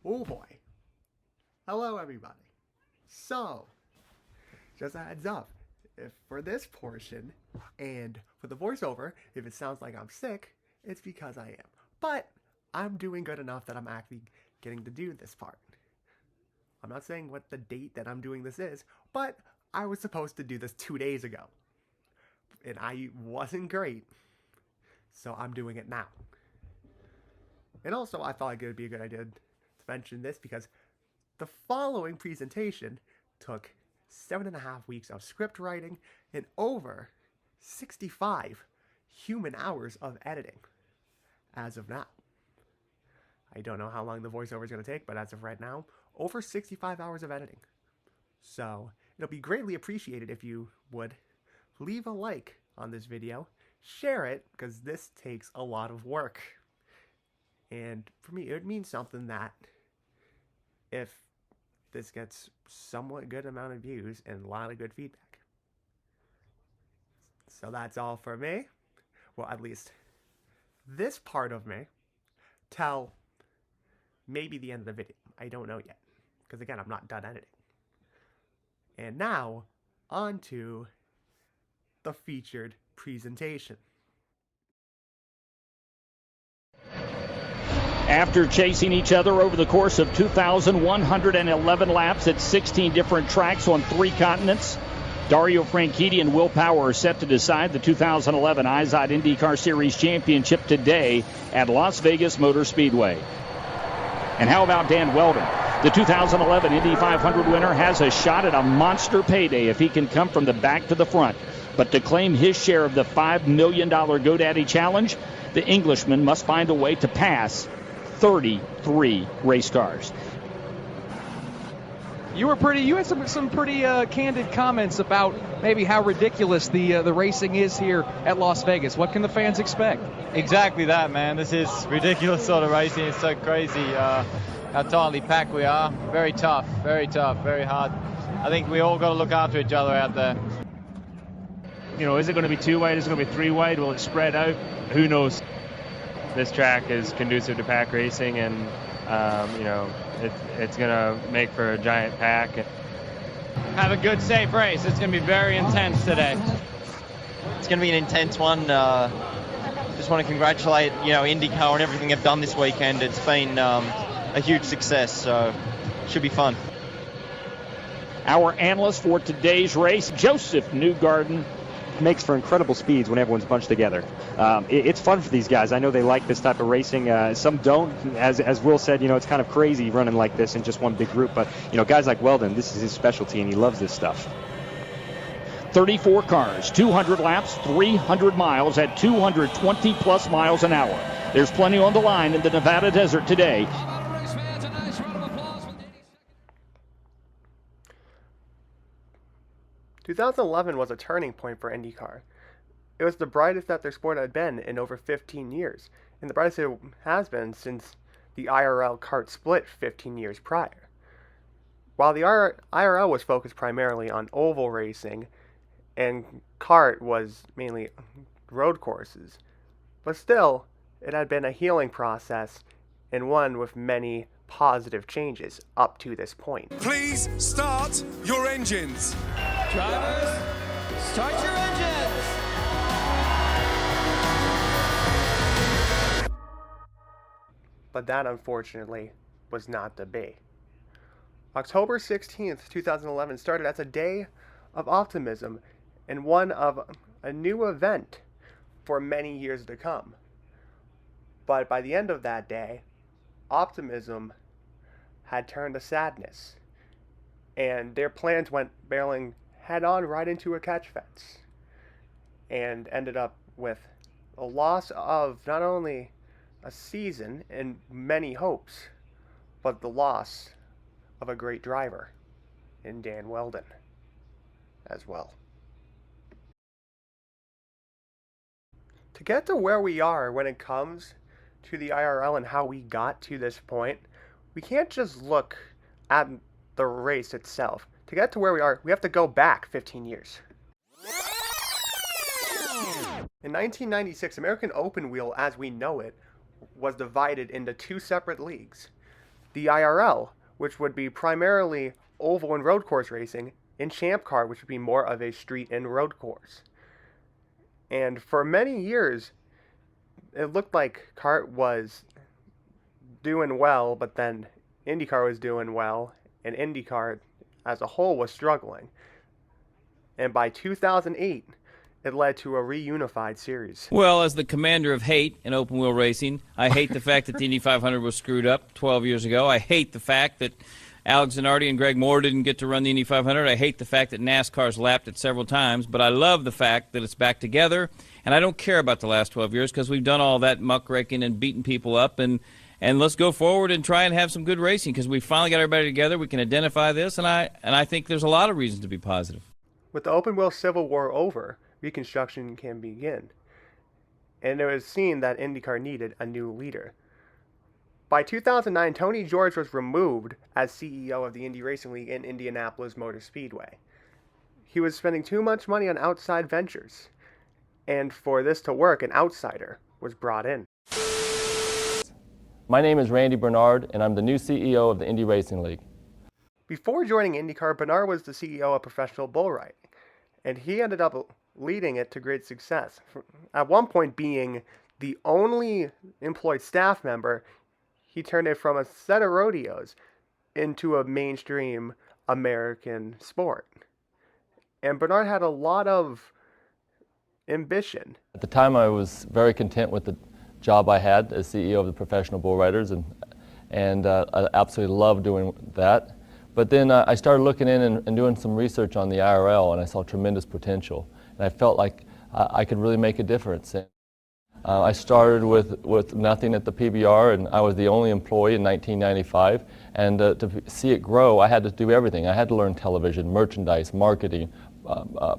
Oh boy. Hello everybody. So, just a heads up, if for this portion and for the voiceover, if it sounds like I'm sick, it's because I am. But I'm doing good enough that I'm actually getting to do this part. I'm not saying what the date that I'm doing this is, but I was supposed to do this 2 days ago. And I wasn't great, so I'm doing it now. And also, I thought it would be a good idea to mention this because the following presentation took 7.5 weeks of script writing and over 65 human hours of editing as of now. I don't know how long the voiceover is going to take, but as of right now, over 65 hours of editing. So it'll be greatly appreciated if you would leave a like on this video, share it, because this takes a lot of work. And for me, it would mean something that if this gets somewhat good amount of views and a lot of good feedback. So that's all for me. Well, at least this part of me till maybe the end of the video. I don't know yet. Because again, I'm not done editing. And now, on to the featured presentation. After chasing each other over the course of 2,111 laps at 16 different tracks on 3 continents, Dario Franchitti and Will Power are set to decide the 2011 Izod Indycar Series Championship today at Las Vegas Motor Speedway. And how about Dan Wheldon? The 2011 Indy 500 winner has a shot at a monster payday if he can come from the back to the front. But to claim his share of the $5 million GoDaddy Challenge, the Englishman must find a way to pass 33 race cars. You had some pretty candid comments about maybe how ridiculous the racing is here at Las Vegas. What can the fans expect? Exactly that, man. This is ridiculous sort of racing. It's so crazy how tightly packed we are. Very tough, very hard. I think we all got to look after each other out there. You know, is it going to be 2 wide? Is it going to be 3 wide? Will it spread out? Who knows? This track is conducive to pack racing, and you know, it's going to make for a giant pack. Have a good, safe race. It's going to be very intense today. It's going to be an intense one. Just want to congratulate, IndyCar and everything they've done this weekend. It's been a huge success, so it should be fun. Our analyst for today's race, Joseph Newgarden. Makes for incredible speeds when everyone's bunched together. It's fun for these guys. I know they like this type of racing. Some don't. As Will said, it's kind of crazy running like this in just one big group. But, guys like Wheldon, this is his specialty, and he loves this stuff. 34 cars, 200 laps, 300 miles at 220-plus miles an hour. There's plenty on the line in the Nevada desert today. 2011 was a turning point for IndyCar. It was the brightest that their sport had been in over 15 years, and the brightest it has been since the IRL kart split 15 years prior. While the IRL was focused primarily on oval racing, and kart was mainly road courses, but still, it had been a healing process, and one with many positive changes up to this point. Please start your engines. Drivers, start your engines! But that, unfortunately, was not to be. October 16th, 2011 started as a day of optimism and one of a new event for many years to come. But by the end of that day, optimism had turned to sadness, and their plans went barreling head-on right into a catch fence, and ended up with a loss of not only a season and many hopes, but the loss of a great driver in Dan Wheldon as well. To get to where we are when it comes to the IRL and how we got to this point, we can't just look at the race itself. To get to where we are, we have to go back 15 years. In 1996, American Open Wheel as we know it was divided into 2 separate leagues. the IRL, which would be primarily oval and road course racing, and Champ Car, which would be more of a street and road course. And for many years, it looked like kart was doing well, but then IndyCar was doing well, and IndyCar as a whole was struggling. And by 2008, it led to a reunified series. Well, as the commander of hate in open wheel racing, I hate the fact that the Indy 500 was screwed up 12 years ago. I hate the fact that Alex Zanardi and Greg Moore didn't get to run the Indy 500. I hate the fact that NASCAR's lapped it several times, but I love the fact that it's back together, and I don't care about the last 12 years because we've done all that muckraking and beating people up, and let's go forward and try and have some good racing because we finally got everybody together. We can identify this, and I think there's a lot of reasons to be positive. With the open wheel civil war over, reconstruction can begin. And it was seen that IndyCar needed a new leader. By 2009, Tony George was removed as CEO of the Indy Racing League in Indianapolis Motor Speedway. He was spending too much money on outside ventures. And for this to work, an outsider was brought in. My name is Randy Bernard, and I'm the new CEO of the Indy Racing League. Before joining IndyCar, Bernard was the CEO of Professional Bull Riding, and he ended up leading it to great success. At one point being the only employed staff member, he turned it from a set of rodeos into a mainstream American sport. And Bernard had a lot of ambition. At the time, I was very content with the job I had as CEO of the Professional Bull Riders, and I absolutely loved doing that. But then I started looking in and doing some research on the IRL, and I saw tremendous potential. And I felt like I could really make a difference. And, I started with nothing at the PBR, and I was the only employee in 1995. And to see it grow, I had to do everything. I had to learn television, merchandise, marketing,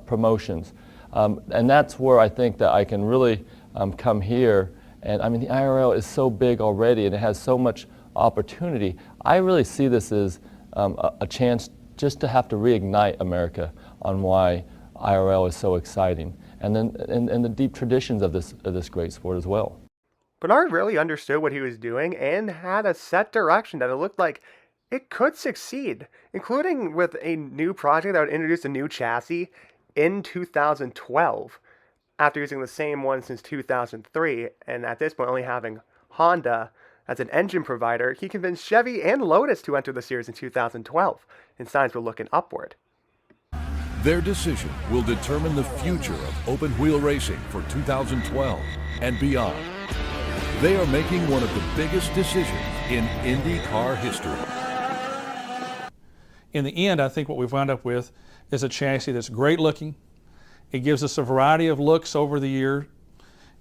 promotions. And that's where I think that I can really come here. And I mean, the IRL is so big already, and it has so much opportunity. I really see this as a chance just to have to reignite America on why IRL is so exciting, and then and the deep traditions of this great sport as well. Bernard really understood what he was doing and had a set direction that it looked like it could succeed, including with a new project that would introduce a new chassis in 2012, after using the same one since 2003, and at this point only having Honda as an engine provider. He convinced Chevy and Lotus to enter the series in 2012, and signs were looking upward. Their decision will determine the future of open wheel racing for 2012 and beyond. They are making one of the biggest decisions in IndyCar history. In the end, I think what we've wound up with is a chassis that's great looking. It gives us a variety of looks over the year.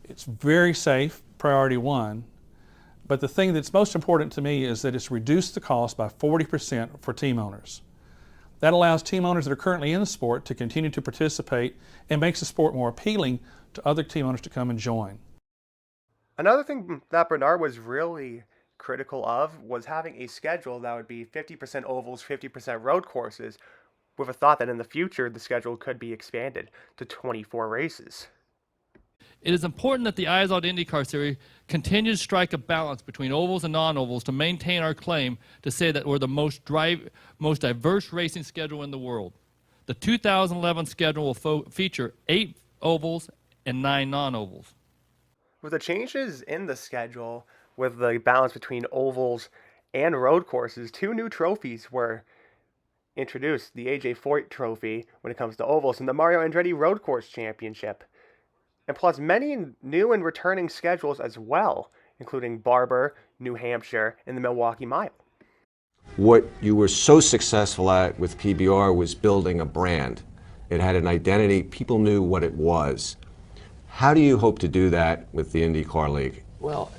It's very safe, priority one. But the thing that's most important to me is that it's reduced the cost by 40% for team owners. That allows team owners that are currently in the sport to continue to participate and makes the sport more appealing to other team owners to come and join. Another thing that Bernard was really critical of was having a schedule that would be 50% ovals, 50% road courses, with a thought that in the future the schedule could be expanded to 24 races. It is important that the Izod Indycar Series continues to strike a balance between ovals and non-ovals to maintain our claim to say that we're the most diverse racing schedule in the world. The 2011 schedule will feature 8 ovals and 9 non-ovals. With the changes in the schedule, with the balance between ovals and road courses, 2 new trophies were introduced. The A.J. Foyt Trophy when it comes to ovals, and the Mario Andretti Road Course Championship. And plus many new and returning schedules as well, including Barber, New Hampshire, and the Milwaukee Mile. What you were so successful at with PBR was building a brand. It had an identity. People knew what it was. How do you hope to do that with the IndyCar League? Well,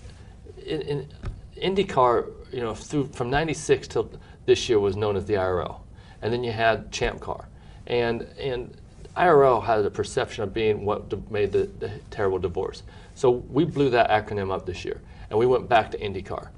in IndyCar, you know, from '96 till this year was known as the IRL, and then you had Champ Car, and IRL had a perception of being what made the terrible divorce. So we blew that acronym up this year, and we went back to IndyCar.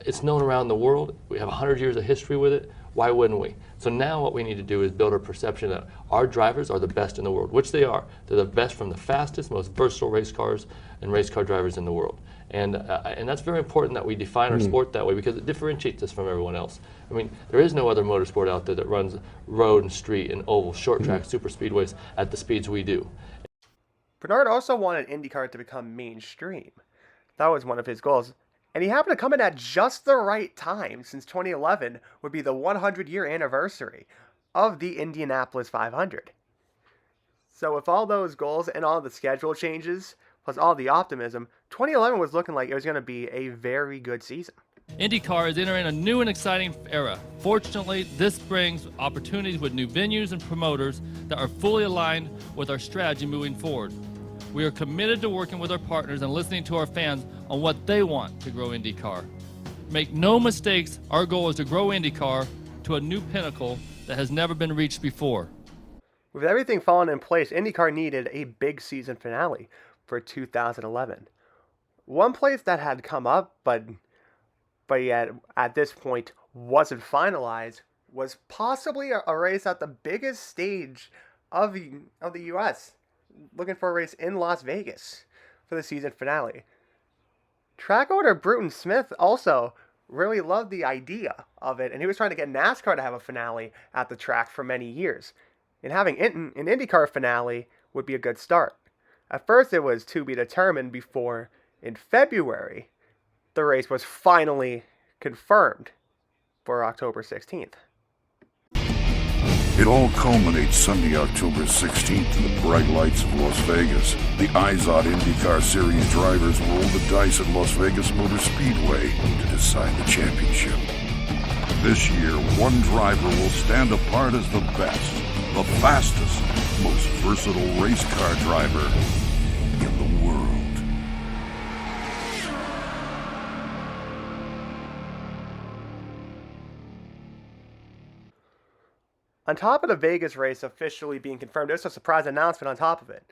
It's known around the world. We have 100 years of history with it. Why wouldn't we? So now what we need to do is build a perception that our drivers are the best in the world, which they are. They're the best from the fastest, most versatile race cars and race car drivers in the world. And that's very important that we define our sport that way, because it differentiates us from everyone else. I mean, there is no other motorsport out there that runs road and street and oval, short track, super speedways at the speeds we do. Bernard also wanted IndyCar to become mainstream. That was one of his goals. And he happened to come in at just the right time, since 2011 would be the 100-year anniversary of the Indianapolis 500. So with all those goals and all the schedule changes, plus all the optimism, 2011 was looking like it was going to be a very good season. IndyCar is entering a new and exciting era. Fortunately, this brings opportunities with new venues and promoters that are fully aligned with our strategy moving forward. We are committed to working with our partners and listening to our fans on what they want to grow IndyCar. Make no mistakes, our goal is to grow IndyCar to a new pinnacle that has never been reached before. With everything falling in place, IndyCar needed a big season finale for 2011. One place that had come up, but yet at this point wasn't finalized, was possibly a race at the biggest stage of the U.S., looking for a race in Las Vegas for the season finale. Track owner Bruton Smith also really loved the idea of it, and he was trying to get NASCAR to have a finale at the track for many years. And having an IndyCar finale would be a good start. At first it was to be determined before, in February, the race was finally confirmed for October 16th. It all culminates Sunday, October 16th in the bright lights of Las Vegas. The Izod Indycar Series drivers roll the dice at Las Vegas Motor Speedway to decide the championship. This year, one driver will stand apart as the best, the fastest, most versatile race car driver in the world. On top of the Vegas race officially being confirmed, there's a surprise announcement on top of it.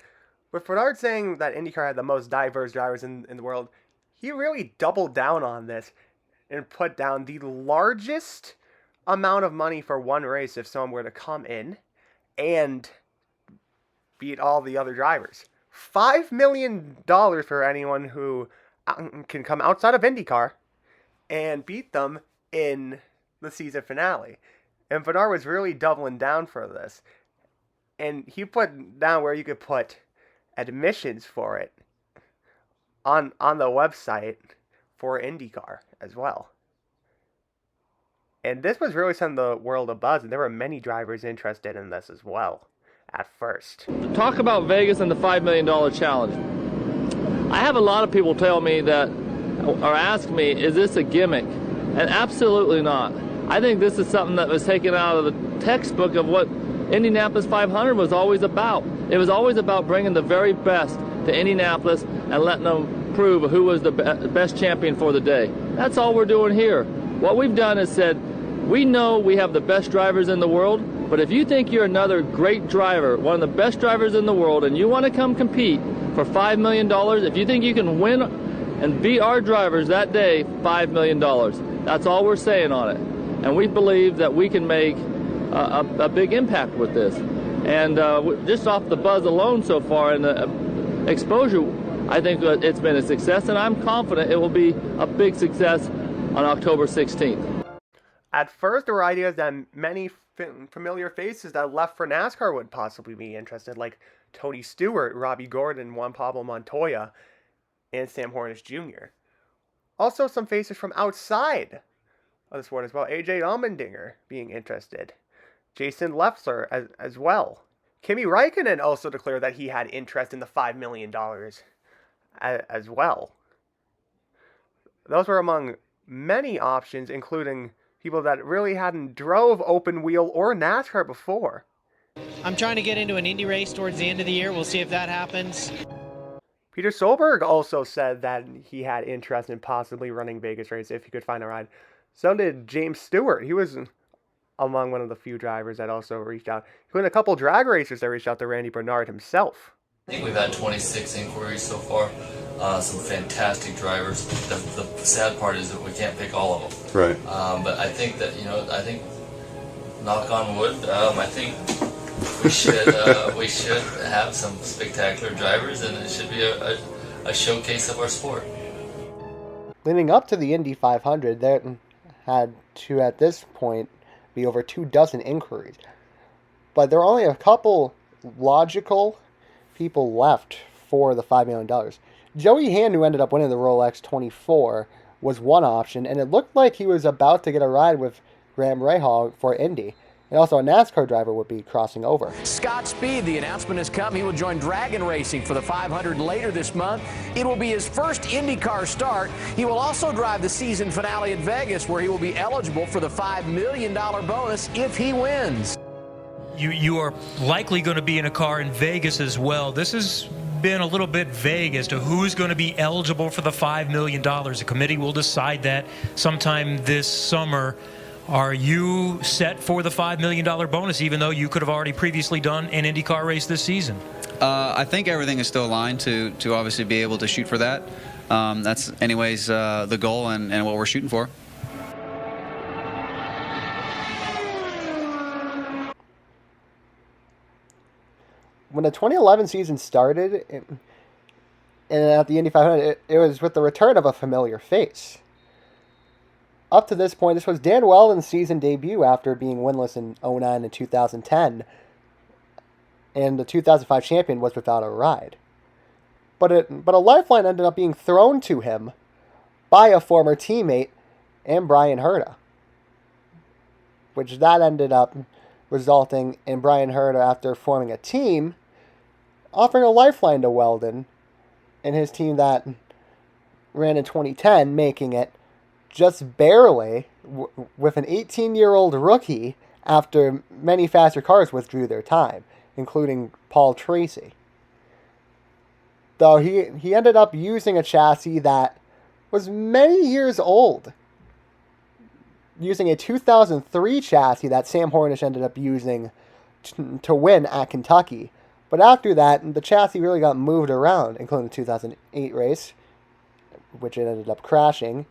With Bernard saying that IndyCar had the most diverse drivers in the world, he really doubled down on this and put down the largest amount of money for one race if someone were to come in and beat all the other drivers. $5 million for anyone who can come outside of IndyCar and beat them in the season finale. And Bernard was really doubling down for this. And he put down where you could put admissions for it on the website for IndyCar as well. And this was really sending the world a buzz, and there were many drivers interested in this as well at first. Talk about Vegas and the $5 million challenge. I have a lot of people tell me that, or ask me, is this a gimmick? And absolutely not. I think this is something that was taken out of the textbook of what Indianapolis 500 was always about. It was always about bringing the very best to Indianapolis and letting them prove who was the best champion for the day. That's all we're doing here. What we've done is said, we know we have the best drivers in the world, but if you think you're another great driver, one of the best drivers in the world, and you want to come compete for $5 million, if you think you can win and beat our drivers that day, $5 million. That's all we're saying on it. And we believe that we can make a big impact with this. And just off the buzz alone so far and the exposure, I think it's been a success, and I'm confident it will be a big success on October 16th. At first, there were ideas that many familiar faces that left for NASCAR would possibly be interested, like Tony Stewart, Robbie Gordon, Juan Pablo Montoya, and Sam Hornish Jr. Also, some faces from outside of the sport as well. AJ Allmendinger being interested. Jason Leffler as well. Kimi Räikkönen also declared that he had interest in the $5 million as well. Those were among many options, including people that really hadn't drove open wheel or NASCAR before. I'm trying to get into an Indy race towards the end of the year. We'll see if that happens. Peter Solberg also said that he had interest in possibly running Vegas race if he could find a ride. So did James Stewart. He was among one of the few drivers that also reached out, including a couple drag racers that reached out to Randy Bernard himself. I think we've had 26 inquiries so far. Some fantastic drivers. The sad part is that we can't pick all of them. Right. But I think that, I think knock on wood, I think we should have some spectacular drivers, and it should be a showcase of our sport. Leading up to the Indy 500, there had to, at this point, be over 24 inquiries. But there are only a couple logical people left for the $5 million. Joey Hand, who ended up winning the Rolex 24, was one option, and it looked like he was about to get a ride with Graham Rahal for Indy. And also a NASCAR driver would be crossing over. Scott Speed, the announcement has come. He will join Dragon Racing for the 500 later this month. It will be his first IndyCar start. He will also drive the season finale at Vegas, where he will be eligible for the $5 million bonus if he wins. You are likely going to be in a car in Vegas as well. This has been a little bit vague as to who's going to be eligible for the $5 million. The committee will decide that sometime this summer. Are you set for the $5 million bonus, even though you could have already previously done an IndyCar race this season? I think everything is still aligned to obviously be able to shoot for that. That's anyways the goal and what we're shooting for. When the 2011 season started, and at the Indy 500, it was with the return of a familiar face. Up to this point, this was Dan Wheldon's season debut after being winless in 2009 and 2010, and the 2005 champion was without a ride. But a lifeline ended up being thrown to him by a former teammate and Brian Herta, which that ended up resulting in Brian Herta, after forming a team, offering a lifeline to Wheldon and his team that ran in 2010, making it just barely with an 18-year-old rookie after many faster cars withdrew their time, including Paul Tracy. Though he ended up using a chassis that was many years old, using a 2003 chassis that Sam Hornish ended up using to win at Kentucky. But after that, the chassis really got moved around, including the 2008 race, which it ended up crashing.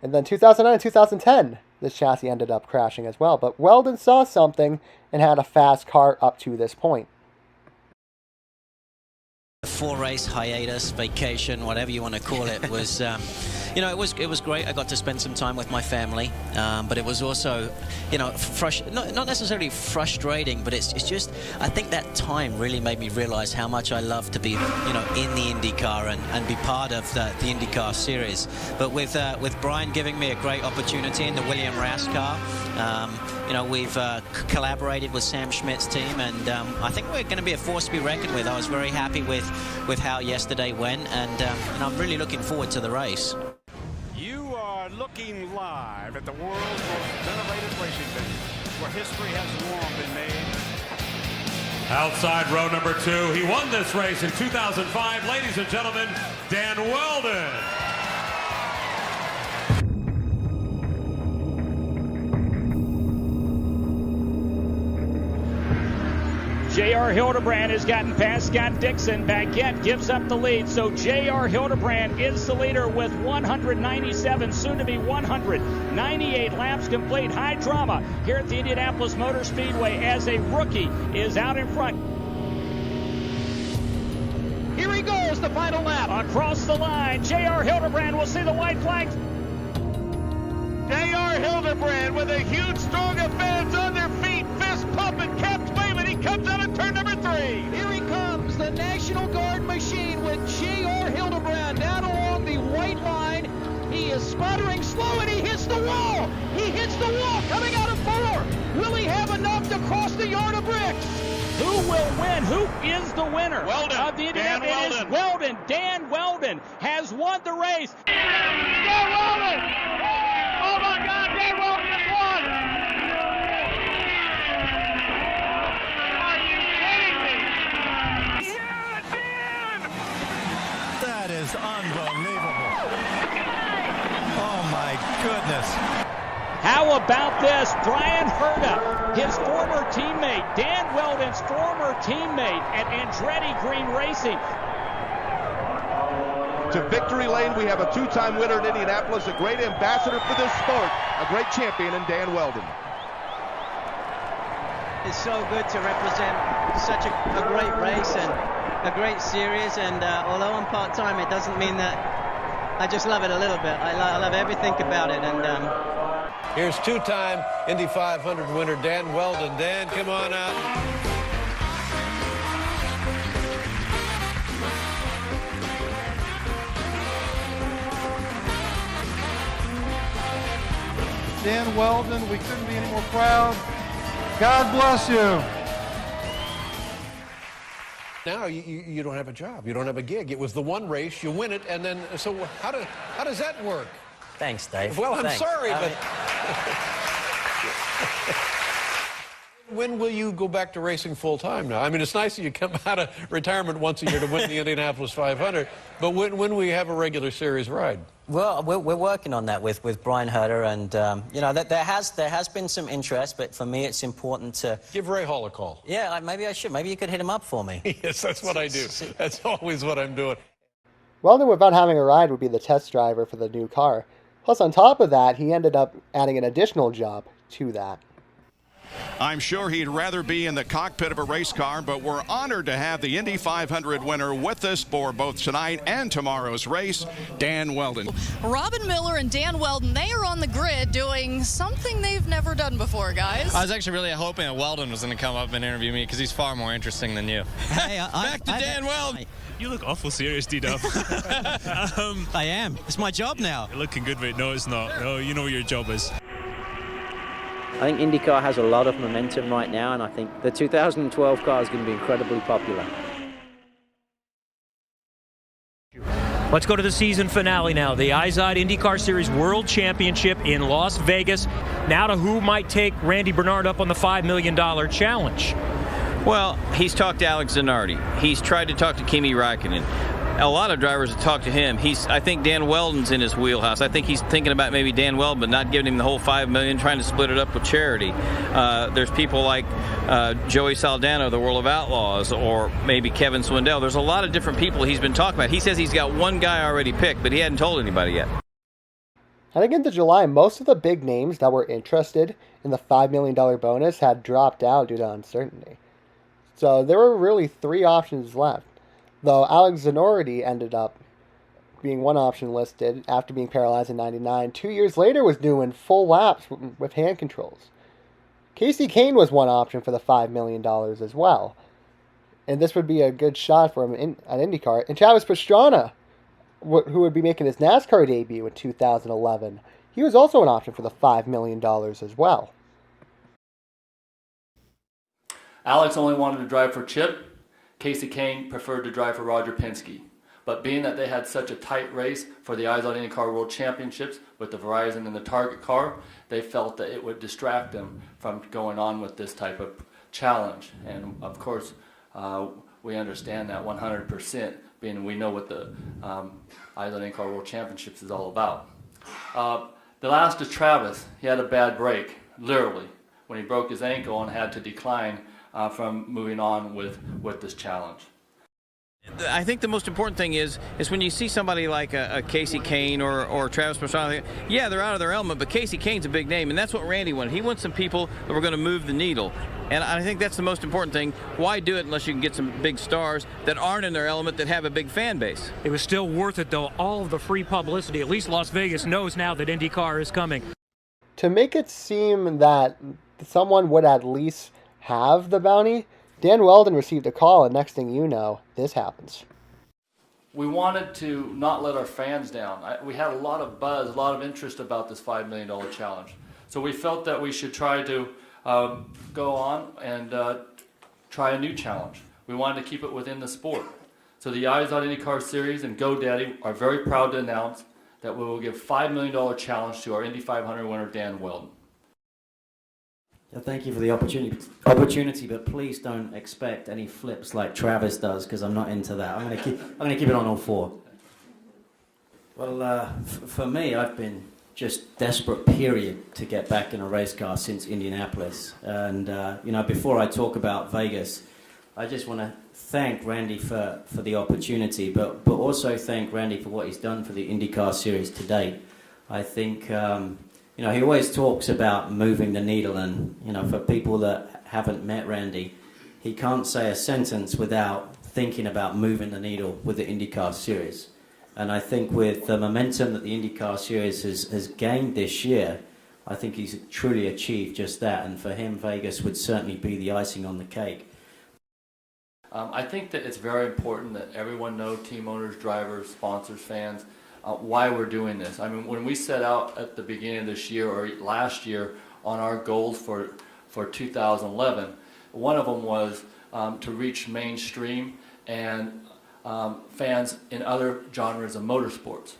And then 2009 and 2010, this chassis ended up crashing as well. But Wheldon saw something and had a fast car up to this point. The 4-race hiatus, vacation, whatever you want to call it, was, you know, it was great. I got to spend some time with my family, but it was also, you know, not necessarily frustrating, but it's just, I think that time really made me realize how much I love to be, you know, in the IndyCar and be part of the IndyCar series. But with Brian giving me a great opportunity in the William Rass car, you know, we've collaborated with Sam Schmidt's team, and I think we're going to be a force to be reckoned with. I was very happy with how yesterday went, and I'm really looking forward to the race. You are looking live at the world's most venerated racing venue, where history has long been made. Outside row number 2, he won this race in 2005. Ladies and gentlemen, Dan Wheldon. J.R. Hildebrand has gotten past Scott Dixon. Baguette gives up the lead, so J.R. Hildebrand is the leader with 197, soon to be 198 laps complete. High drama here at the Indianapolis Motor Speedway as a rookie is out in front. Here he goes, the final lap. Across the line, J.R. Hildebrand will see the white flag. J.R. Hildebrand with a huge storm of fans on their feet, fist pumping, caps waving. He comes out of turn number 3. Here he comes, the National Guard machine with J.R. Hildebrand down along the white line. He is sputtering slow, and he hits the wall. He hits the wall coming out of 4. Will he have enough to cross the yard of bricks? Who will win? Who is the winner Wheldon, of the Indianapolis? Dan It is Wheldon. Dan Wheldon has won the race. Dan Wheldon! Oh my God, Dan Wheldon has won! Are you kidding me? Yeah, Dan! That is unbelievable. Oh my goodness. How about this? Brian Herta, his former teammate, Dan Wheldon's former teammate at Andretti Green Racing. To victory lane, we have a 2-time winner in Indianapolis, a great ambassador for this sport, a great champion in Dan Wheldon. is so good to represent such a great race and a great series. And although I'm part-time, it doesn't mean that I just love it a little bit. I love everything about it. And here's two-time Indy 500 winner Dan Wheldon. Dan, come on out. Dan Wheldon, we couldn't be any more proud. God bless you. Now you don't have a job. You don't have a gig. It was the one race. You win it, and then so how does that work? Thanks, Dave. Well, I'm Thanks. sorry, but when will you go back to racing full time now? I mean, it's nice that you come out of retirement once a year to win the Indianapolis 500, but when will we have a regular series ride? Well, we're working on that with Brian Herter, and you know, there has been some interest, but for me it's important to give Ray Hall a call. Yeah, maybe I should. Maybe you could hit him up for me. Yes, that's what I do. That's always what I'm doing. Weldon, without having a ride, would be the test driver for the new car. Plus, on top of that, he ended up adding an additional job to that. I'm sure he'd rather be in the cockpit of a race car, but we're honored to have the Indy 500 winner with us for both tonight and tomorrow's race, Dan Wheldon. Robin Miller and Dan Wheldon, they are on the grid doing something they've never done before, guys. I was actually really hoping that Wheldon was going to come up and interview me because he's far more interesting than you. Hey, Back to Dan Wheldon. You look awful serious, D-Dub. I am. It's my job now. You're looking good, mate. No, it's not. No, you know what your job is. I think IndyCar has a lot of momentum right now, and I think the 2012 car is going to be incredibly popular. Let's go to the season finale now. The Izod Indycar Series World Championship in Las Vegas. Now to who might take Randy Bernard up on the $5 million challenge. Well, he's talked to Alex Zanardi. He's tried to talk to Kimi Räikkönen. A lot of drivers have talked to him. I think Dan Wheldon's in his wheelhouse. I think he's thinking about maybe Dan Wheldon, but not giving him the whole $5 million, trying to split it up with charity. There's people like Joey Saldana, the World of Outlaws, or maybe Kevin Swindell. There's a lot of different people he's been talking about. He says he's got one guy already picked, but he hadn't told anybody yet. Heading into July, most of the big names that were interested in the $5 million bonus had dropped out due to uncertainty. So there were really 3 options left. Though Alex Zanardi ended up being one option listed after being paralyzed in '99. 2 years later was doing full laps with hand controls. Casey Kane was one option for the $5 million as well. And this would be a good shot for him at IndyCar. And Travis Pastrana, who would be making his NASCAR debut in 2011, he was also an option for the $5 million as well. Alex only wanted to drive for Chip. Casey Kane preferred to drive for Roger Penske. But being that they had such a tight race for the Izod Indycar World Championships with the Verizon and the Target car, they felt that it would distract them from going on with this type of challenge. And of course, we understand that 100%, being we know what the Izod Indycar World Championships is all about. The last is Travis. He had a bad break, literally, when he broke his ankle and had to decline from moving on with this challenge. I think the most important thing is when you see somebody like a Casey Kane or Travis Pastrana, yeah, they're out of their element, but Casey Kane's a big name, and that's what Randy wanted. He wants some people that were going to move the needle. And I think that's the most important thing. Why do it unless you can get some big stars that aren't in their element that have a big fan base? It was still worth it, though. All of the free publicity. At least Las Vegas knows now that IndyCar is coming. To make it seem that someone would at least have the bounty, Dan Wheldon received a call, and next thing you know, this happens. We wanted to not let our fans down. We had a lot of buzz, a lot of interest about this $5 million challenge. So we felt that we should try to go on and try a new challenge. We wanted to keep it within the sport. So the Izod Indycar Series and GoDaddy are very proud to announce that we will give $5 million challenge to our Indy 500 winner, Dan Wheldon. Thank you for the opportunity, but please don't expect any flips like Travis does, because I'm not into that. I'm going to keep it on all 4. Well, for me, I've been just desperate, period, to get back in a race car since Indianapolis. And you know, before I talk about Vegas, I just want to thank Randy for the opportunity, but also thank Randy for what he's done for the IndyCar Series to date. I think You know, he always talks about moving the needle, and, you know, for people that haven't met Randy, he can't say a sentence without thinking about moving the needle with the IndyCar Series. And I think with the momentum that the IndyCar Series has gained this year, I think he's truly achieved just that. And for him, Vegas would certainly be the icing on the cake. I think that it's very important that everyone know, team owners, drivers, sponsors, fans, why we're doing this. I mean, when we set out at the beginning of this year or last year on our goals for 2011, one of them was to reach mainstream and fans in other genres of motorsports.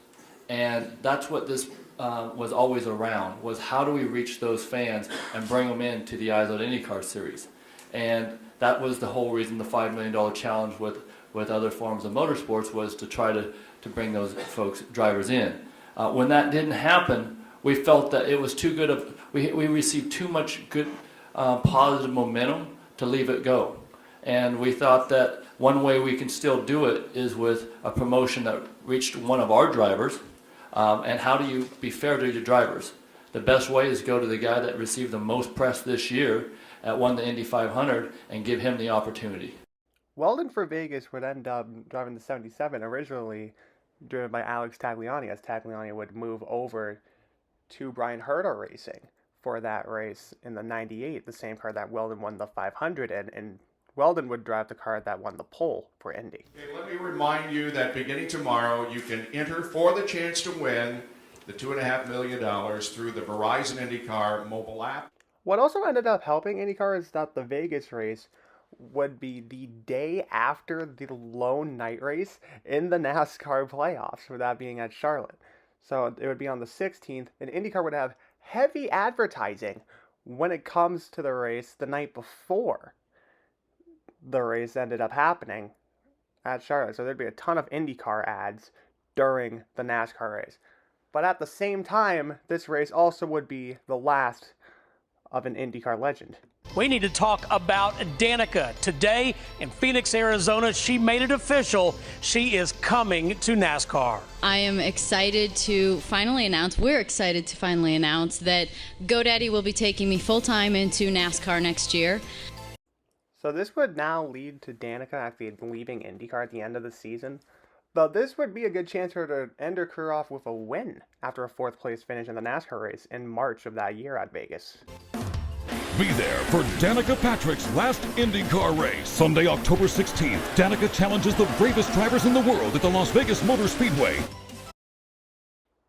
And that's what this was always around, was how do we reach those fans and bring them into the Izod Indycar Series. And that was the whole reason the $5 million challenge with other forms of motorsports was to try to bring those drivers in. When that didn't happen, we felt that it was too good we received too much good positive momentum to leave it go. And we thought that one way we can still do it is with a promotion that reached one of our drivers. And how do you be fair to your drivers? The best way is go to the guy that received the most press this year won the Indy 500 and give him the opportunity. Wheldon for Vegas would end up driving the 77, originally driven by Alex Tagliani, as Tagliani would move over to Brian Herta Racing for that race in the 98, the same car that Wheldon won the 500 in, and Wheldon would drive the car that won the pole for Indy. Okay, let me remind you that beginning tomorrow, you can enter for the chance to win the $2.5 million through the Verizon IndyCar mobile app. What also ended up helping IndyCar is that the Vegas race would be the day after the lone night race in the NASCAR playoffs, for that being at Charlotte. So it would be on the 16th, and IndyCar would have heavy advertising when it comes to the race the night before the race ended up happening at Charlotte. So there'd be a ton of IndyCar ads during the NASCAR race. But at the same time, this race also would be the last of an IndyCar legend. We need to talk about Danica. Today in Phoenix, Arizona, she made it official. She is coming to NASCAR. I am excited to finally announce, we're excited to finally announce that GoDaddy will be taking me full-time into NASCAR next year. So this would now lead to Danica actually leaving IndyCar at the end of the season. Though this would be a good chance for her to end her career off with a win after a 4th place finish in the NASCAR race in March of that year at Vegas. Be there for Danica Patrick's last IndyCar race. Sunday, October 16th, Danica challenges the bravest drivers in the world at the Las Vegas Motor Speedway.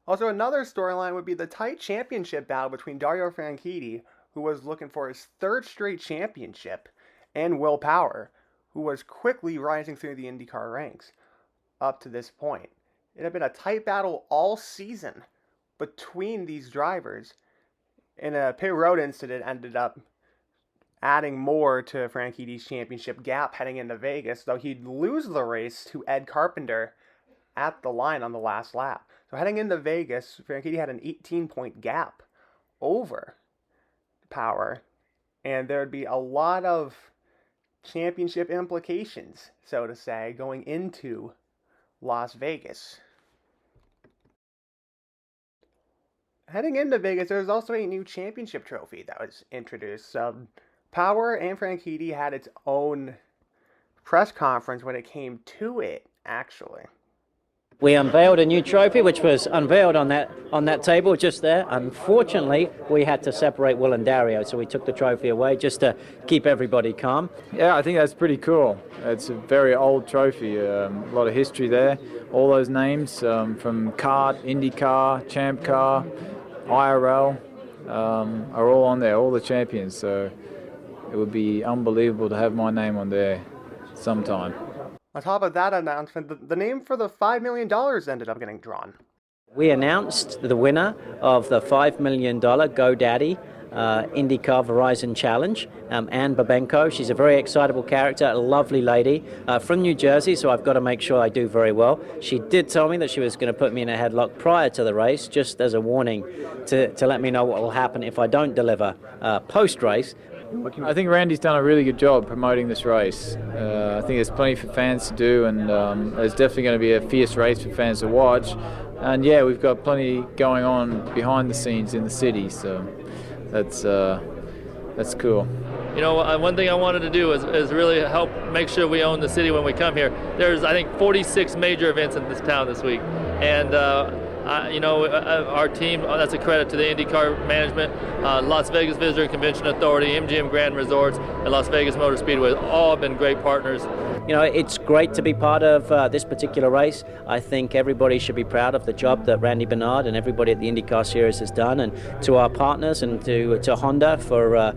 Also, another storyline would be the tight championship battle between Dario Franchitti, who was looking for his 3rd straight championship, and Will Power, who was quickly rising through the IndyCar ranks up to this point. It had been a tight battle all season between these drivers, and a pit road incident ended up adding more to Franchitti's championship gap heading into Vegas, though he'd lose the race to Ed Carpenter at the line on the last lap. So heading into Vegas, Franchitti had an 18-point gap over Power, and there'd be a lot of championship implications, so to say, going into Las Vegas. Heading into Vegas, there's also a new championship trophy that was introduced. Power and Franchitti had its own press conference when it came to it, actually. We unveiled a new trophy, which was unveiled on that table just there. Unfortunately, we had to separate Will and Dario, so we took the trophy away just to keep everybody calm. Yeah, I think that's pretty cool. It's a very old trophy, a lot of history there. All those names from kart, IndyCar, Champ Car, IRL are all on there, all the champions. So it would be unbelievable to have my name on there sometime. On top of that announcement, the name for the $5 million ended up getting drawn. We announced the winner of the $5 million GoDaddy IndyCar Verizon Challenge, Anne Babenko. She's a very excitable character, a lovely lady from New Jersey, so I've got to make sure I do very well. She did tell me that she was going to put me in a headlock prior to the race, just as a warning to let me know what will happen if I don't deliver post-race. I think Randy's done a really good job promoting this race. I think there's plenty for fans to do, and there's definitely going to be a fierce race for fans to watch. And yeah, we've got plenty going on behind the scenes in the city, so that's cool. You know, one thing I wanted to do is really help make sure we own the city when we come here. There's, I think, 46 major events in this town this week. And, our team, that's a credit to the IndyCar management, Las Vegas Visitor and Convention Authority, MGM Grand Resorts, and Las Vegas Motor Speedway. All have been great partners. You know, it's great to be part of this particular race. I think everybody should be proud of the job that Randy Bernard and everybody at the IndyCar Series has done, and to our partners and to Honda for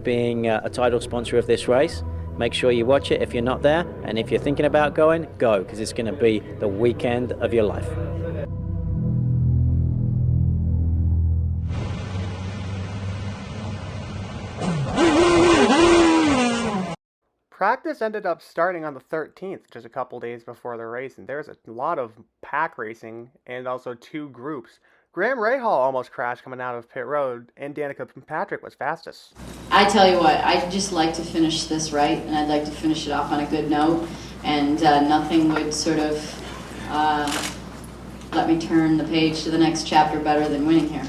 being a title sponsor of this race. Make sure you watch it if you're not there, and if you're thinking about going, go, because it's going to be the weekend of your life. Practice ended up starting on the 13th, just a couple days before the race, and there's a lot of pack racing and also two groups. Graham Rahal almost crashed coming out of pit road, and Danica Patrick was fastest. I tell you what, I'd just like to finish this right, and I'd like to finish it off on a good note, and nothing would sort of let me turn the page to the next chapter better than winning here.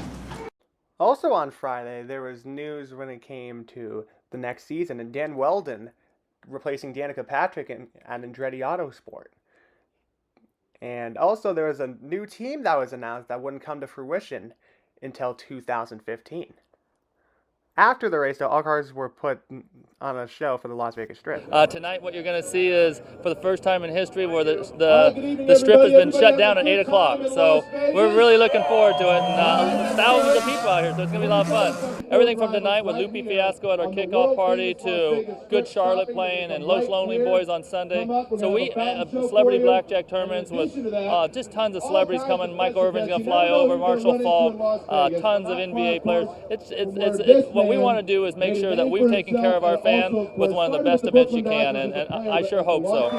Also on Friday, there was news when it came to the next season, and Dan Wheldon replacing Danica Patrick at Andretti Autosport. And also there was a new team that was announced that wouldn't come to fruition until 2015. After the race, though, all cars were put on a show for the Las Vegas Strip. Tonight, what you're going to see is, for the first time in history, where the strip has been shut down at 8 o'clock. So we're really looking forward to it. And thousands of people out here, so it's going to be a lot of fun. Everything from tonight with Lupe Fiasco at our kickoff party to Good Charlotte playing and Los Lonely Boys on Sunday. So we have celebrity blackjack tournaments with just tons of celebrities coming. Michael Irvin's going to fly over, Marshall Falk, tons of NBA players. It's what we want to do is make sure that we've taken care of our fans with one of the best events you can, and I sure hope so.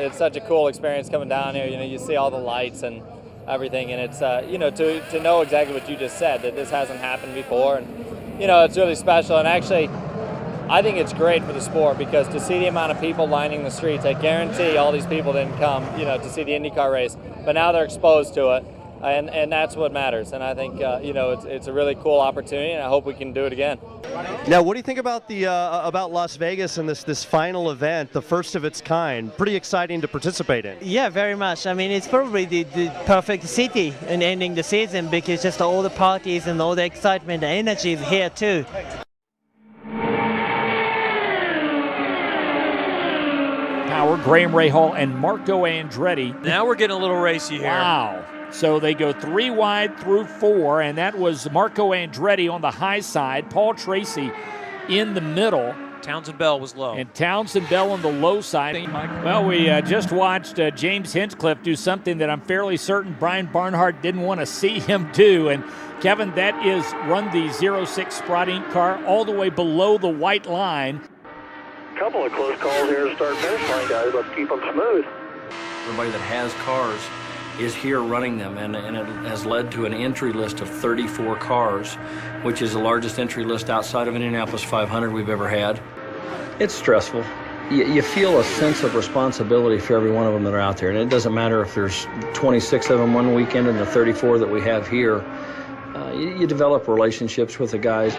It's such a cool experience coming down here. You know, you see all the lights and everything, and it's to know exactly what you just said, that this hasn't happened before, and it's really special. And actually, I think it's great for the sport, because to see the amount of people lining the streets, I guarantee all these people didn't come to see the IndyCar race, but now they're exposed to it. And that's what matters, and I think it's a really cool opportunity, and I hope we can do it again. Now, what do you think about the about Las Vegas and this final event, the first of its kind? Pretty exciting to participate in. Yeah, very much. I mean, it's probably the perfect city in ending the season, because just all the parties and all the excitement and energy is here too. Power, Graham Rahal and Marco Andretti. Now we're getting a little racy here. Wow. So they go 3 wide through 4, and that was Marco Andretti on the high side, Paul Tracy in the middle. Townsend Bell was low. And Townsend Bell on the low side. Well, we just watched James Hinchcliffe do something that I'm fairly certain Brian Barnhart didn't want to see him do. And Kevin, that is run the 06 Sprott Inc. car all the way below the white line. Couple of close calls here to start finish line, guys. Let's keep them smooth. Everybody that has cars is here running them, and it has led to an entry list of 34 cars, which is the largest entry list outside of Indianapolis 500 we've ever had. It's stressful. You feel a sense of responsibility for every one of them that are out there, and it doesn't matter if there's 26 of them one weekend and the 34 that we have here. You develop relationships with the guys.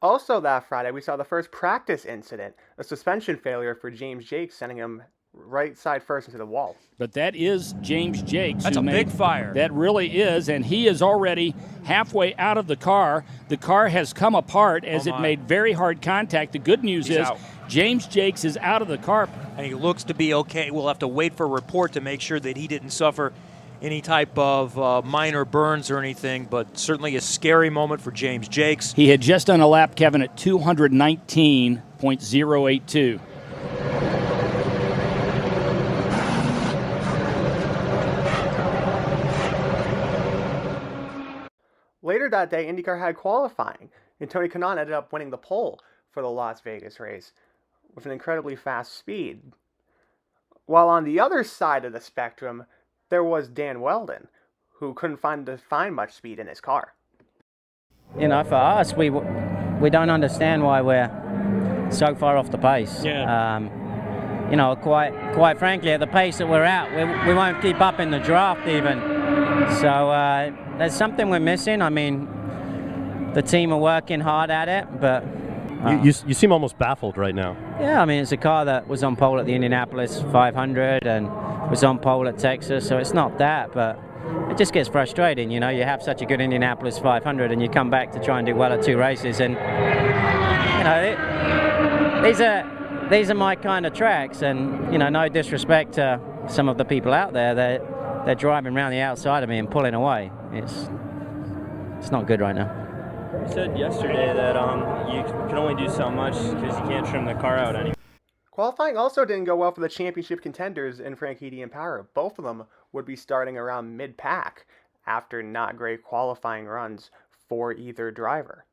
Also that Friday, we saw the first practice incident, a suspension failure for James Jakes, sending him right side first into the wall. But that is James Jakes. That's a big fire. That really is, and he is already halfway out of the car. The car has come apart as it made very hard contact. The good news is out. James Jakes is out of the car. And he looks to be okay. We'll have to wait for a report to make sure that he didn't suffer any type of minor burns or anything, but certainly a scary moment for James Jakes. He had just done a lap, Kevin, at 219.082. Later that day, IndyCar had qualifying, and Tony Kanaan ended up winning the pole for the Las Vegas race with an incredibly fast speed. While on the other side of the spectrum, there was Dan Wheldon, who couldn't find much speed in his car. you know, for us, we don't understand why we're so far off the pace. Yeah. You know, quite frankly, at the pace that we're at, we won't keep up in the draft even. So there's something we're missing. I mean, the team are working hard at it, but You seem almost baffled right now. yeah, I mean, it's a car that was on pole at the Indianapolis 500 and was on pole at Texas, so it's not that, but it just gets frustrating. You know, you have such a good Indianapolis 500 and you come back to try and do well at 2 races, and you know, these are my kind of tracks, and you know, no disrespect to some of the people out there, they're driving around the outside of me and pulling away. It's not good right now. You said yesterday that you can only do so much because you can't trim the car out anymore. Qualifying also didn't go well for the championship contenders in Franchitti and Power. Both of them would be starting around mid-pack after not great qualifying runs for either driver.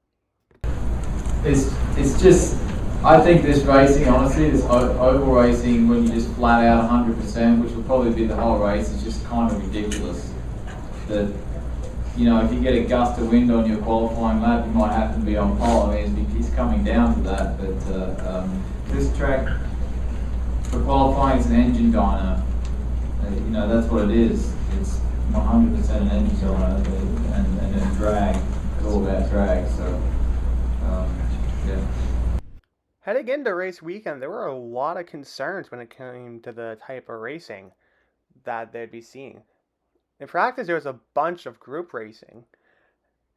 It's just, I think this racing, honestly, this oval racing, when you just flat out 100%, which will probably be the whole race, is just kind of ridiculous. That, you know, if you get a gust of wind on your qualifying lap, you might happen to be on pole. I mean, it's coming down to that. But this track, for qualifying, it's an engine dyno. You know, that's what it is. It's 100% an engine dyno, and then drag. It's all about drag. So, yeah. Heading into race weekend, there were a lot of concerns when it came to the type of racing that they'd be seeing. In practice, there was a bunch of group racing,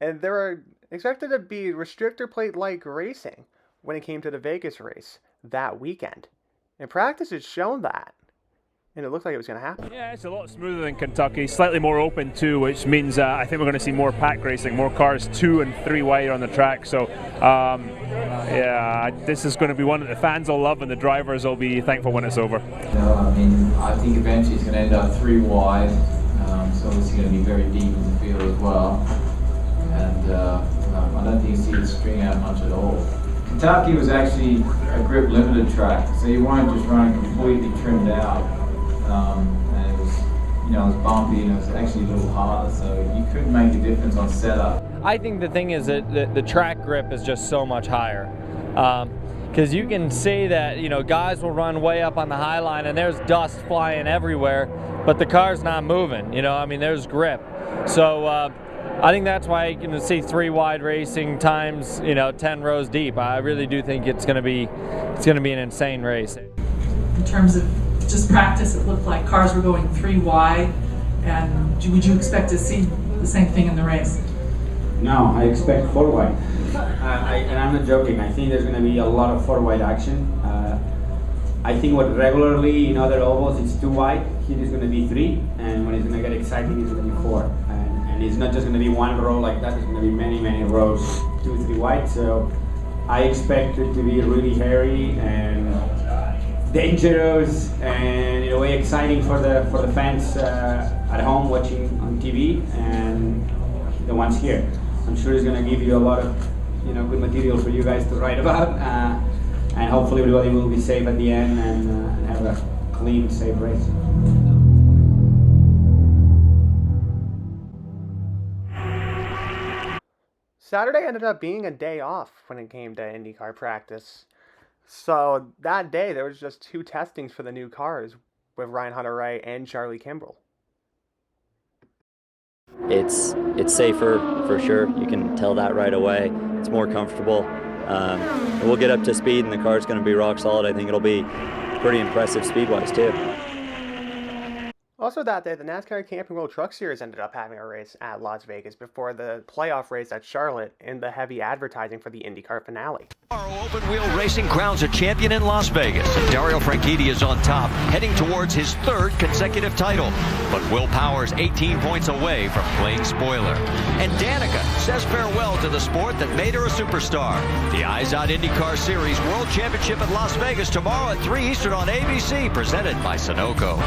and there were expected to be restrictor plate-like racing when it came to the Vegas race that weekend. In practice, it's shown that, and it looked like it was going to happen. Yeah, it's a lot smoother than Kentucky, slightly more open too, which means I think we're going to see more pack racing, more cars 2 and 3 wide on the track. So, yeah, this is going to be one that the fans will love and the drivers will be thankful when it's over. No, I mean, I think eventually it's going to end up 3 wide. So obviously going to be very deep in the field as well, and I don't think you see the string out much at all. Kentucky was actually a grip limited track, so you weren't just running completely trimmed out, and it was, you know, it was bumpy and it was actually a little harder, so you couldn't make a difference on setup. I think the thing is that the track grip is just so much higher. Because you can see that, you know, guys will run way up on the high line and there's dust flying everywhere, but the car's not moving, you know, I mean, there's grip. So I think that's why you can see 3 wide racing times, you know, 10 rows deep. I really do think it's going to be an insane race. In terms of just practice, it looked like cars were going 3 wide, and would you expect to see the same thing in the race? No, I expect 4 wide. And I'm not joking. I think there's going to be a lot of 4 wide action. I think what regularly in other ovals it's 2 wide. Here is going to be 3, and when it's going to get exciting, it's going to be 4. And it's not just going to be 1 row like that. It's going to be many, many rows, 2, 3 wide. So I expect it to be really hairy and dangerous, and in a way exciting for the fans at home watching on TV and the ones here. I'm sure it's going to give you a lot of, you know, good material for you guys to write about, and hopefully everybody will be safe at the end and have a clean, safe race. Saturday ended up being a day off when it came to IndyCar practice. So that day there was just 2 testings for the new cars with Ryan Hunter-Reay and Charlie Kimbrell. It's safer for sure. You can tell that right away. It's more comfortable. We'll get up to speed and the car's going to be rock solid. I think it'll be pretty impressive speed-wise too. Also that day, the NASCAR Camping World Truck Series ended up having a race at Las Vegas before the playoff race at Charlotte in the heavy advertising for the IndyCar finale. Open Wheel Racing crowns a champion in Las Vegas. Dario Franchitti is on top, heading towards his 3rd consecutive title. But Will Power's 18 points away from playing spoiler. And Danica says farewell to the sport that made her a superstar. The Izod Indycar Series World Championship at Las Vegas tomorrow at 3 Eastern on ABC, presented by Sunoco.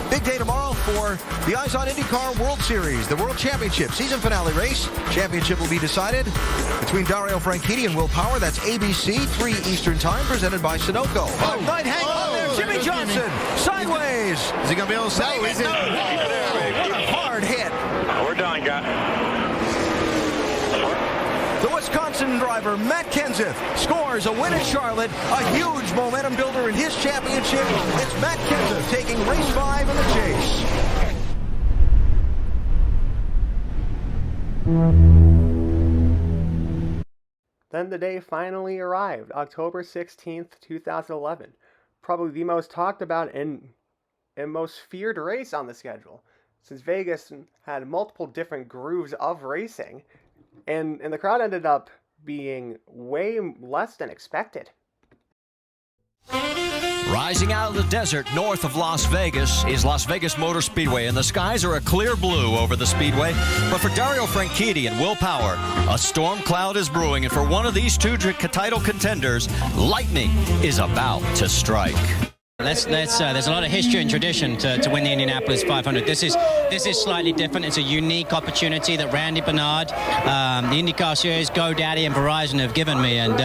Big day tomorrow for the Izod Indycar World Series, the World Championship season finale race. Championship will be decided between Dario Franchitti and Will Power. That's ABC, 3 Eastern Time, presented by Sunoco. Night hang on there. Jimmy Johnson, sideways. Is he going to be able to save it? No. What a hard hit. We're done, guys. The Wisconsin driver, Matt Kenseth, scores a win at Charlotte, a huge momentum builder in his championship. It's Matt Kenseth taking race 5 in the chase. Then the day finally arrived, October 16th, 2011. Probably the most talked about and most feared race on the schedule, since Vegas had multiple different grooves of racing, and the crowd ended up being way less than expected. Rising out of the desert north of Las Vegas is Las Vegas Motor Speedway, and the skies are a clear blue over the speedway. But for Dario Franchitti and Will Power, a storm cloud is brewing, and for one of these two title contenders, lightning is about to strike. There's a lot of history and tradition to win the Indianapolis 500. This is slightly different. It's a unique opportunity that Randy Bernard, the IndyCar Series, GoDaddy, and Verizon have given me. And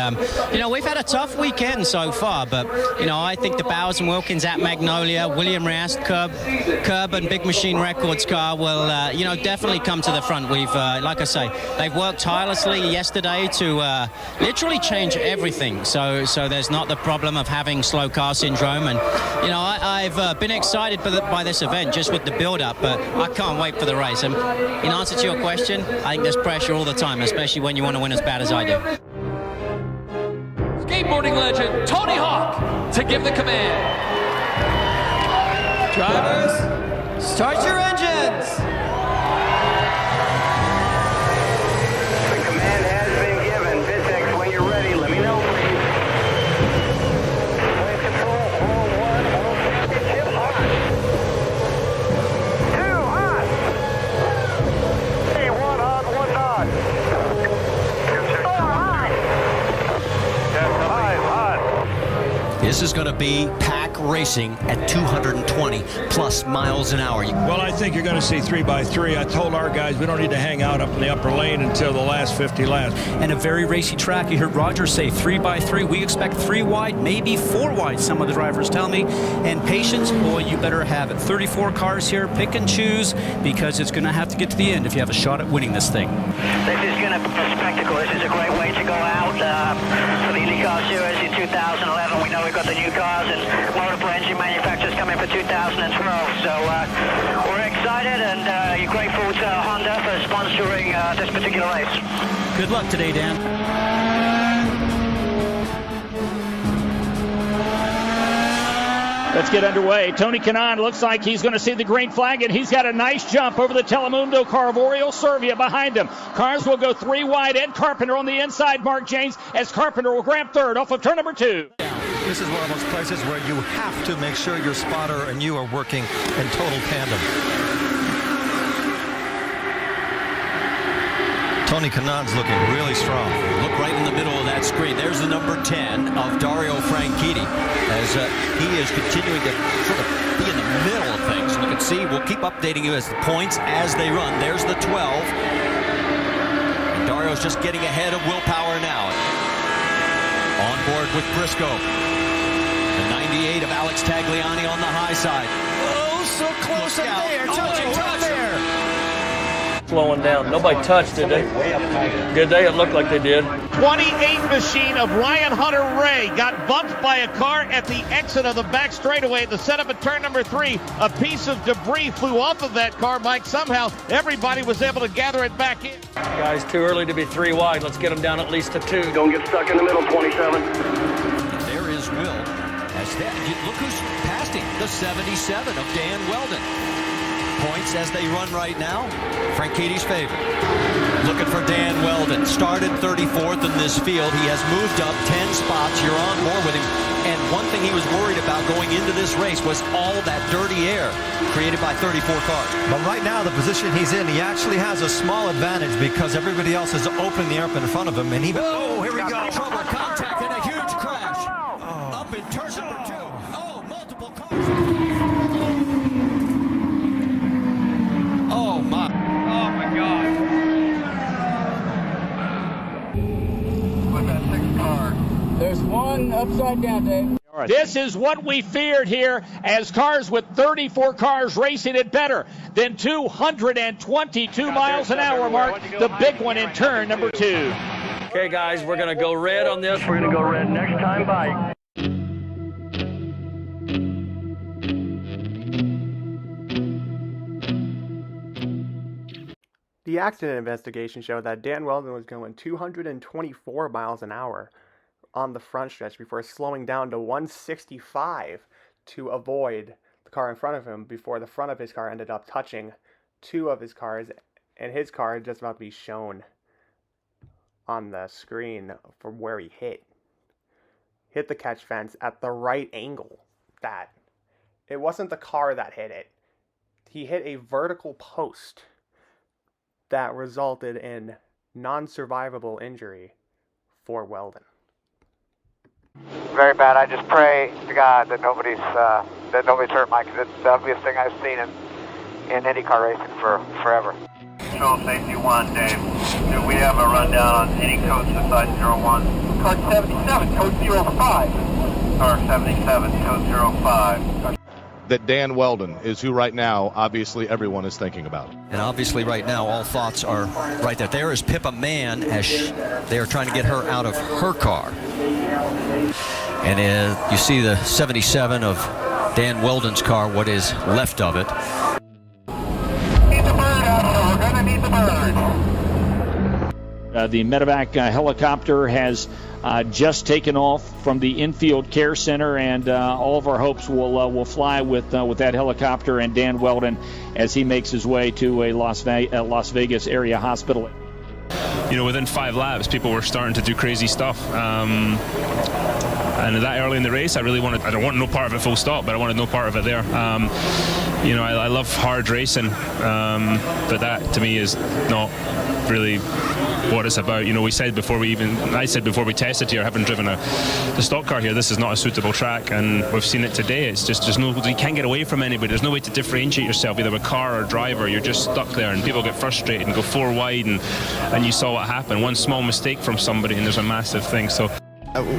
we've had a tough weekend so far, but I think the Bowers and Wilkins at Magnolia, William Rast, Curb, and Big Machine Records car will definitely come to the front. We've like I say, they've worked tirelessly yesterday to literally change everything. So there's not the problem of having slow car syndrome. And I've been excited by this event just with the build-up, but I can't wait for the race. And in answer to your question, I think there's pressure all the time, especially when you want to win as bad as I do. Skateboarding legend Tony Hawk to give the command. Drivers, start your engines. The command has been given. Vitex, when you're ready, let me know, please. Plane control, all one, all championship hot. 2 hot. 3, 1 hot, 1 not. 4 hot. 5 hot. This is going to be pack racing at 220 plus miles an hour. Well, I think you're going to see 3x3. I told our guys we don't need to hang out up in the upper lane until the last 50 laps. And a very racy track. You heard Roger say 3x3. We expect 3 wide, maybe 4 wide, some of the drivers tell me. And patience, boy, you better have it. 34 cars here, pick and choose, because it's going to have to get to the end if you have a shot at winning this thing. This is going to be a spectacle. This is a great way to go out for the IndyCar Series in 2011. We know we've got the new cars and multiple engine manufacturers coming for 2012. So we're excited and grateful to Honda for sponsoring this particular race. Good luck today, Dan. Let's get underway. Tony Kanaan looks like he's going to see the green flag, and he's got a nice jump over the Telemundo car of Oriol Servia behind him. Cars will go 3 wide. Ed Carpenter on the inside. Mark James as Carpenter will grab third off of turn number 2. This is one of those places where you have to make sure your spotter and you are working in total tandem. Tony Kanaan's looking really strong. Look right in the middle of that screen. There's the number 10 of Dario Franchitti as he is continuing to sort of be in the middle of things. And you can see, we'll keep updating you as the points as they run. There's the 12. And Dario's just getting ahead of Will Power now. On board with Briscoe. The 98 of Alex Tagliani on the high side. Oh, so close up there. Touch there. Slowing down. Nobody touched, did they? Good day, it looked like they did. 28 machine of Ryan Hunter Ray got bumped by a car at the exit of the back straightaway at the setup at turn number 3. A piece of debris flew off of that car, Mike. Somehow everybody was able to gather it back in. Guys, too early to be 3 wide. Let's get them down at least to 2. Don't get stuck in the middle, 27. There is Will. As that, look who's passed him. The 77 of Dan Wheldon. Points as they run right now. Franchitti's favorite. Looking for Dan Wheldon. Started 34th in this field. He has moved up 10 spots. You're on board with him. And one thing he was worried about going into this race was all that dirty air created by 34 cars. But right now, the position he's in, he actually has a small advantage because everybody else is opening the air up in front of him. And he, oh, here we go. Trouble contact and a huge crash. Up in turn number 2. Oh, multiple cars. Oh, my. Oh, my God. There's one upside down, Dave. All This is what we feared here, as cars with 34 cars racing it better than 222 miles an hour mark, the big one in turn number 2. Okay, guys, we're going to go red on this. We're going to go red next time. Bye. The accident investigation showed that Dan Wheldon was going 224 miles an hour on the front stretch before slowing down to 165 to avoid the car in front of him before the front of his car ended up touching two of his cars, and his car just about to be shown on the screen from where he hit the catch fence at the right angle. That it wasn't the car that hit it. He hit a vertical post that resulted in non-survivable injury for Wheldon. Very bad. I just pray to God that nobody's hurt, Mike. It's the ugliest thing I've seen in IndyCar racing for forever. Control safety 1, Dave. Do we have a rundown on any codes besides 01? Code 77, code 05. Car 77, code 05. That Dan Wheldon is who right now, obviously, everyone is thinking about. And obviously right now, all thoughts are right there. There is Pippa Mann as they are trying to get her out of her car. And you see the 77 of Dan Wheldon's car, what is left of it. Need the bird out there. We're going to need the bird. The medevac helicopter has just taken off from the infield care center, and all of our hopes will fly with that helicopter and Dan Wheldon as he makes his way to a Las Vegas area hospital. You know, within 5 laps, people were starting to do crazy stuff. And that early in the race, I don't want no part of it full stop, but I wanted no part of it there. You know, I love hard racing, but that to me is not really what it's about. You know, I said before we tested here, having driven the stock car here, this is not a suitable track, and we've seen it today. It's just you can't get away from anybody. There's no way to differentiate yourself, either with car or driver. You're just stuck there, and people get frustrated and go 4 wide, and you saw what happened. One small mistake from somebody, and there's a massive thing. So.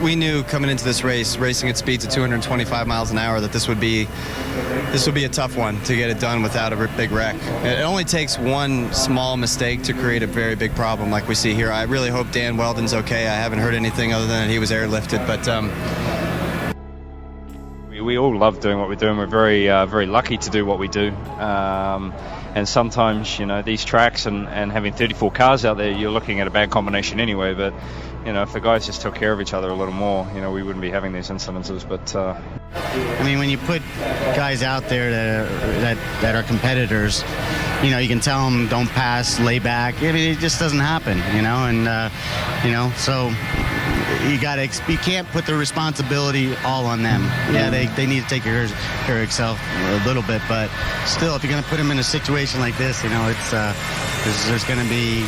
We knew coming into this race, racing at speeds of 225 miles an hour, that this would be a tough one to get it done without a big wreck. It only takes one small mistake to create a very big problem like we see here. I really hope Dan Wheldon's okay. I haven't heard anything other than he was airlifted, but we all love doing what we're doing. We're very very lucky to do what we do. And sometimes, you know, these tracks and having 34 cars out there, you're looking at a bad combination anyway. But, you know, if the guys just took care of each other a little more, you know, we wouldn't be having these incidences. But I mean, when you put guys out there that are competitors, you know, you can tell them don't pass, lay back. I mean, it just doesn't happen, you know, and you know, so you can't put the responsibility all on them. Yeah, they need to take care of themselves a little bit, but still, if you're going to put them in a situation like this, you know, it's there's going to be,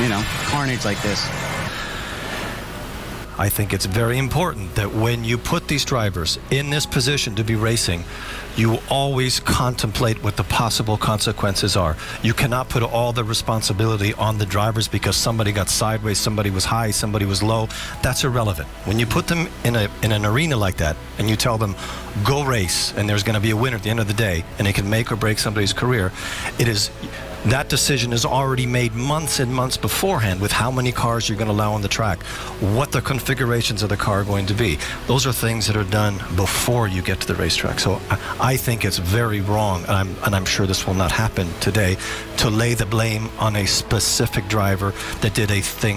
you know, carnage like this. I think it's very important that when you put these drivers in this position to be racing, you always contemplate what the possible consequences are. You cannot put all the responsibility on the drivers because somebody got sideways, somebody was high, somebody was low. That's irrelevant. When you put them in an arena like that and you tell them, go race, and there's going to be a winner at the end of the day, and it can make or break somebody's career, that decision is already made months and months beforehand with how many cars you're going to allow on the track, what the configurations of the car are going to be. Those are things that are done before you get to the racetrack. So I think it's very wrong, and I'm sure this will not happen today, to lay the blame on a specific driver that did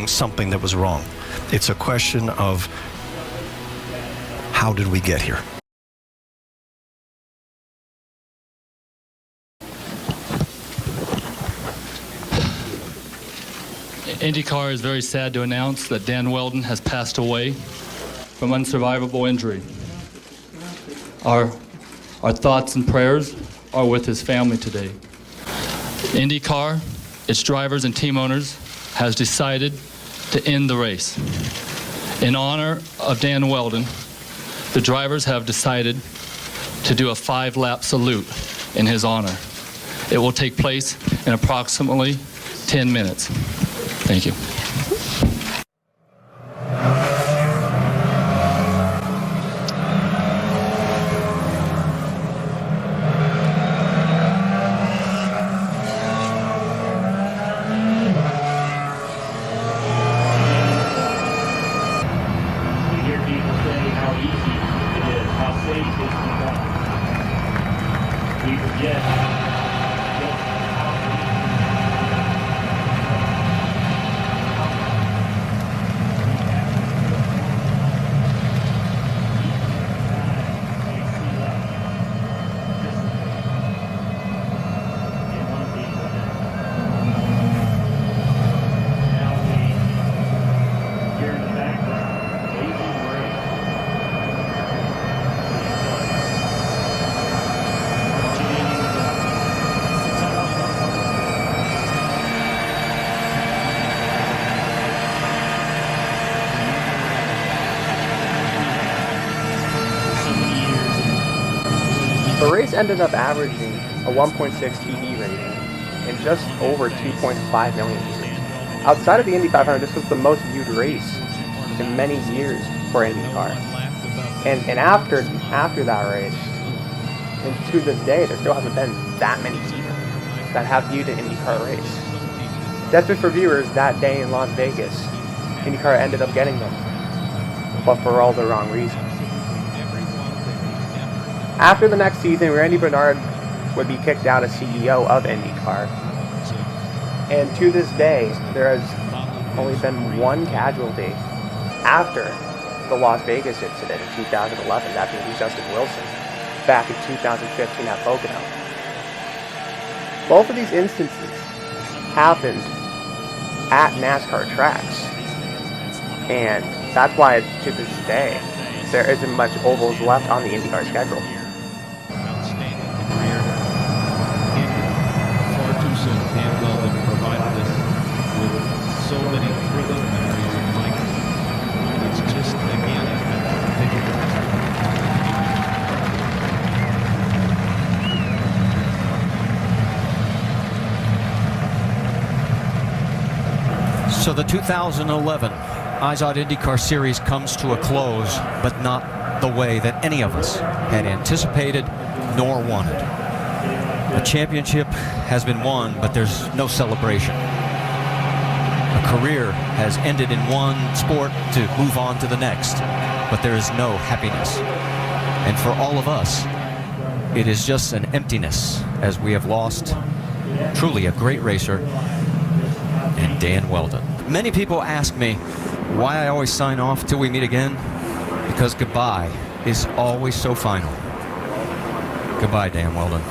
something that was wrong. It's a question of how did we get here? IndyCar is very sad to announce that Dan Wheldon has passed away from unsurvivable injury. Our thoughts and prayers are with his family today. IndyCar, its drivers and team owners, has decided to end the race. In honor of Dan Wheldon, the drivers have decided to do a 5-lap salute in his honor. It will take place in approximately 10 minutes. Thank you. The race ended up averaging a 1.6 TV rating and just over 2.5 million viewers. Outside of the Indy 500, this was the most viewed race in many years for IndyCar. And after that race, and to this day, there still hasn't been that many people that have viewed an IndyCar race. Desperate for viewers, that day in Las Vegas, IndyCar ended up getting them, but for all the wrong reasons. After the next season, Randy Bernard would be kicked out as CEO of IndyCar. And to this day, there has only been one casualty after the Las Vegas incident in 2011, that being Justin Wilson, back in 2015 at Pocono. Both of these instances happened at NASCAR tracks. And that's why, to this day, there isn't much ovals left on the IndyCar schedule. Dan Wheldon provided us with so many thrilling memories of Mike. It's just, again, So the 2011 Izod Indycar Series comes to a close, but not the way that any of us had anticipated nor wanted. A championship has been won, but there's no celebration. A career has ended in one sport to move on to the next, but there is no happiness. And for all of us, it is just an emptiness as we have lost truly a great racer and Dan Wheldon. Many people ask me why I always sign off till we meet again, because goodbye is always so final. Goodbye, Dan Wheldon.